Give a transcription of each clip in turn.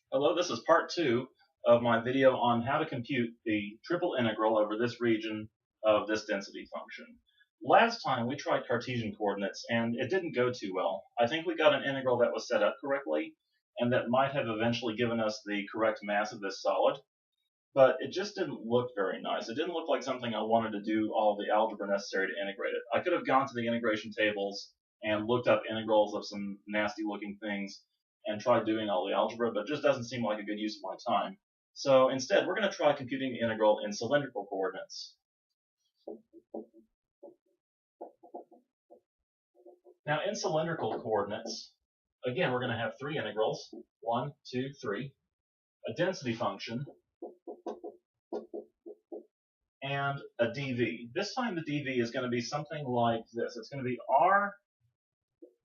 Hello, this is part 2 of my video on how to compute the triple integral over this region of this density function. Last time we tried Cartesian coordinates and it didn't go too well. I think we got an integral that was set up correctly and that might have eventually given us the correct mass of this solid, but it just didn't look very nice. It didn't look like something I wanted to do all the algebra necessary to integrate it. I could have gone to the integration tables and looked up integrals of some nasty looking things and tried doing all the algebra, but it just doesn't seem like a good use of my time. So instead, we're going to try computing the integral in cylindrical coordinates. Now, in cylindrical coordinates, again, we're going to have three integrals, 1, 2, 3, a density function, and a dv. This time the dv is going to be something like this. It's going to be r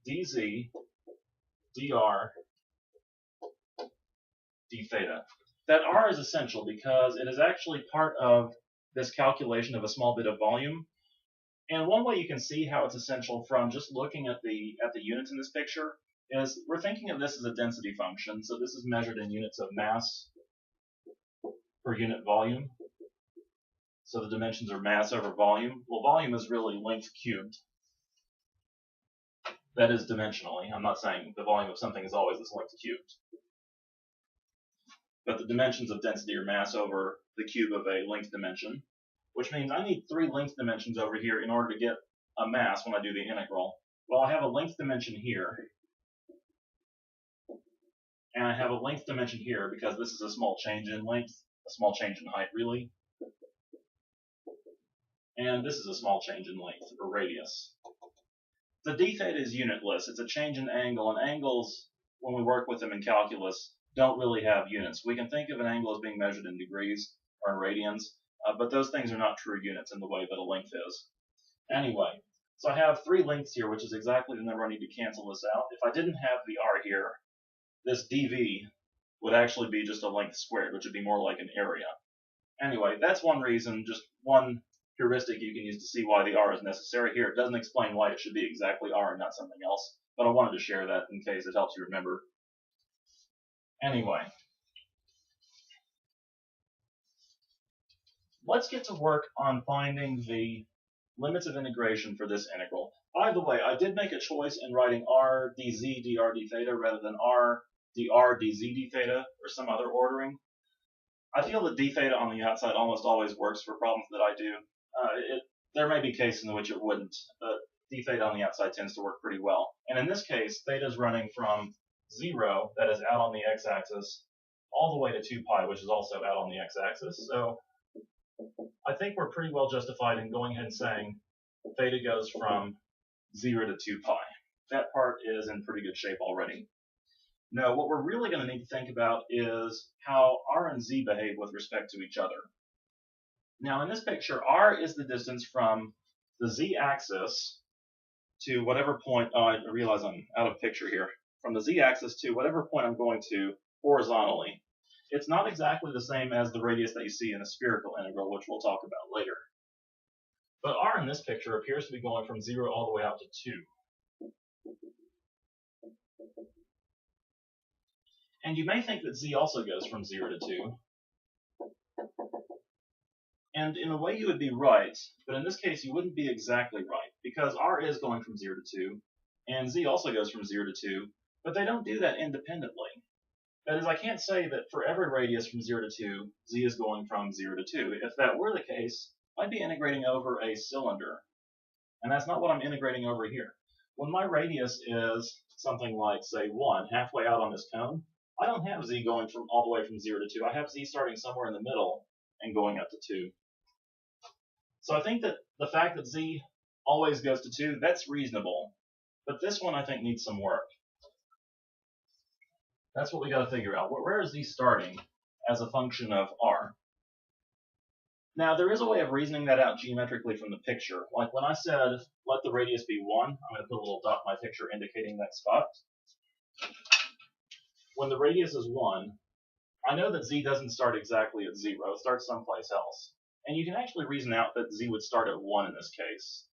dz dr d theta. That r is essential because it is actually part of this calculation of a small bit of volume. And one way you can see how it's essential from just looking at the units in this picture is we're thinking of this as a density function. So this is measured in units of mass per unit volume. So the dimensions are mass over volume. Well, volume is really length cubed. That is dimensionally. I'm not saying the volume of something is always this length cubed. But the dimensions of density are mass over the cube of a length dimension, which means I need three length dimensions over here in order to get a mass when I do the integral. Well, I have a length dimension here, and I have a length dimension here because this is a small change in length, a small change in height, really. And this is a small change in length, or radius. The d theta is unitless. It's a change in angle, and angles, when we work with them in calculus, don't really have units. We can think of an angle as being measured in degrees or in radians, but those things are not true units in the way that a length is. Anyway, so I have three lengths here, which is exactly the number I need to cancel this out. If I didn't have the r here, this dv would actually be just a length squared, which would be more like an area. Anyway, that's one reason, just one heuristic you can use to see why the r is necessary here. It doesn't explain why it should be exactly r and not something else, but I wanted to share that in case it helps you remember. Anyway, let's get to work on finding the limits of integration for this integral. By the way, I did make a choice in writing r dz dr d theta rather than r dr dz d theta or some other ordering. I feel that d theta on the outside almost always works for problems that I do. There may be cases in which it wouldn't, but d theta on the outside tends to work pretty well. And in this case, theta is running from 0, that is out on the x-axis, all the way to 2 pi, which is also out on the x-axis. So I think we're pretty well justified in going ahead and saying theta goes from 0 to 2 pi. That part is in pretty good shape already. Now, what we're really going to need to think about is how r and z behave with respect to each other. Now, in this picture, r is the distance from the z-axis to whatever point, I realize I'm out of picture here, from the z-axis to whatever point I'm going to horizontally. It's not exactly the same as the radius that you see in a spherical integral, which we'll talk about later. But r in this picture appears to be going from 0 all the way out to 2. And you may think that z also goes from 0 to 2. And in a way you would be right, but in this case you wouldn't be exactly right, because r is going from 0 to 2, and z also goes from 0 to 2, but they don't do that independently. That is, I can't say that for every radius from 0 to 2, z is going from 0 to 2. If that were the case, I'd be integrating over a cylinder, and that's not what I'm integrating over here. When my radius is something like, say, 1, halfway out on this cone, I don't have z going from all the way from 0 to 2. I have z starting somewhere in the middle and going up to 2. So I think that the fact that z always goes to 2, that's reasonable. But this one I think needs some work. That's what we got to figure out. Where is z starting as a function of r? Now, there is a way of reasoning that out geometrically from the picture. Like when I said, let the radius be 1, I'm going to put a little dot in my picture indicating that spot. When the radius is 1, I know that z doesn't start exactly at 0. It starts someplace else. And you can actually reason out that z would start at 1 in this case.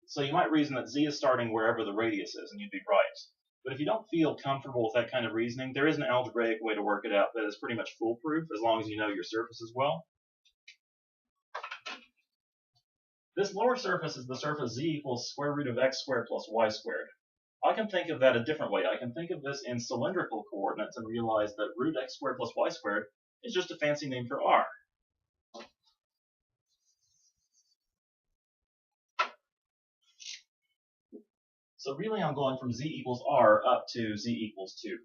So you might reason that z is starting wherever the radius is, and you'd be right. But if you don't feel comfortable with that kind of reasoning, there is an algebraic way to work it out that is pretty much foolproof as long as you know your surfaces well. This lower surface is the surface z equals square root of x squared plus y squared. I can think of that a different way. I can think of this in cylindrical coordinates and realize that root x squared plus y squared is just a fancy name for r. So really I'm going from z equals r up to z equals 2.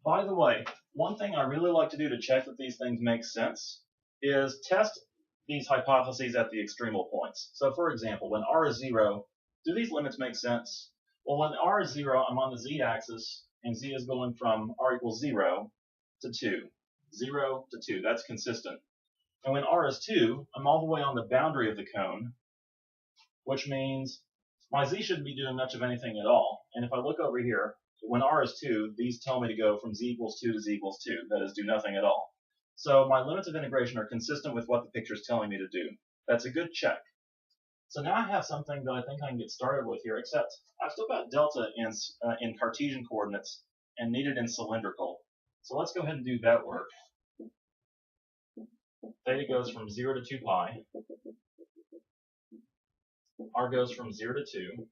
By the way, one thing I really like to do to check that these things make sense is test these hypotheses at the extremal points. So for example, when r is 0, do these limits make sense? Well, when r is 0, I'm on the z-axis, and z is going from r equals 0 to 2. 0 to 2, that's consistent. And when r is 2, I'm all the way on the boundary of the cone, which means my z shouldn't be doing much of anything at all. And if I look over here, when r is 2, these tell me to go from z equals 2 to z equals 2. That is, do nothing at all. So my limits of integration are consistent with what the picture is telling me to do. That's a good check. So now I have something that I think I can get started with here, except I've still got delta in Cartesian coordinates and need it in cylindrical. So let's go ahead and do that work. Theta goes from 0 to 2 pi. R goes from 0 to 2.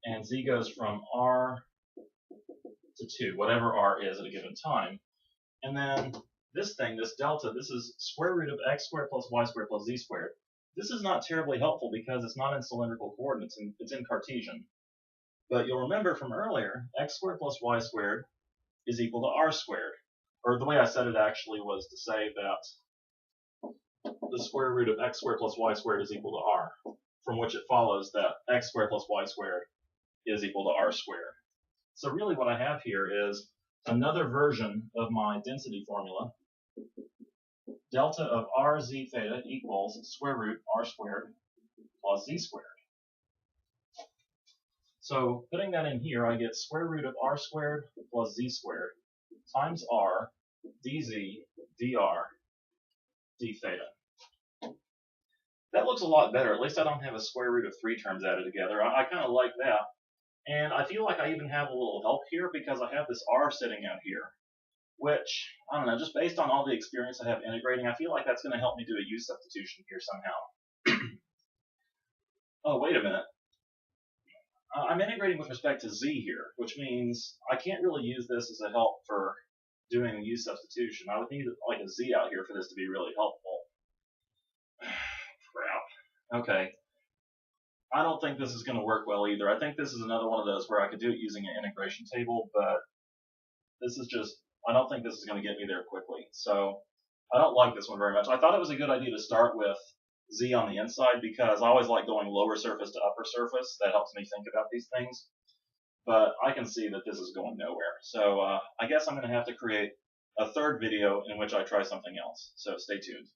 And z goes from r to 2, whatever r is at a given time. And then this thing, this delta, this is square root of x squared plus y squared plus z squared. This is not terribly helpful because it's not in cylindrical coordinates, and it's in Cartesian. But you'll remember from earlier, x squared plus y squared is equal to r squared. Or the way I said it actually was to say that the square root of x squared plus y squared is equal to r, from which it follows that x squared plus y squared is equal to r squared. So really what I have here is another version of my density formula. Delta of r z theta equals square root r squared plus z squared. So putting that in here, I get square root of r squared plus z squared times r dz dr d theta. That looks a lot better. At least I don't have a square root of 3 terms added together. I kind of like that. And I feel like I even have a little help here because I have this r sitting out here, which, I don't know, just based on all the experience I have integrating, I feel like that's going to help me do a u substitution here somehow. Oh, wait a minute. I'm integrating with respect to z here, which means I can't really use this as a help for doing a u substitution. I would need like a z out here for this to be really helpful. Crap. Okay. I don't think this is going to work well either. I think this is another one of those where I could do it using an integration table, but this is just, I don't think this is going to get me there quickly. So I don't like this one very much. I thought it was a good idea to start with z on the inside because I always like going lower surface to upper surface. That helps me think about these things. But I can see that this is going nowhere. So I guess I'm going to have to create a third video in which I try something else. So stay tuned.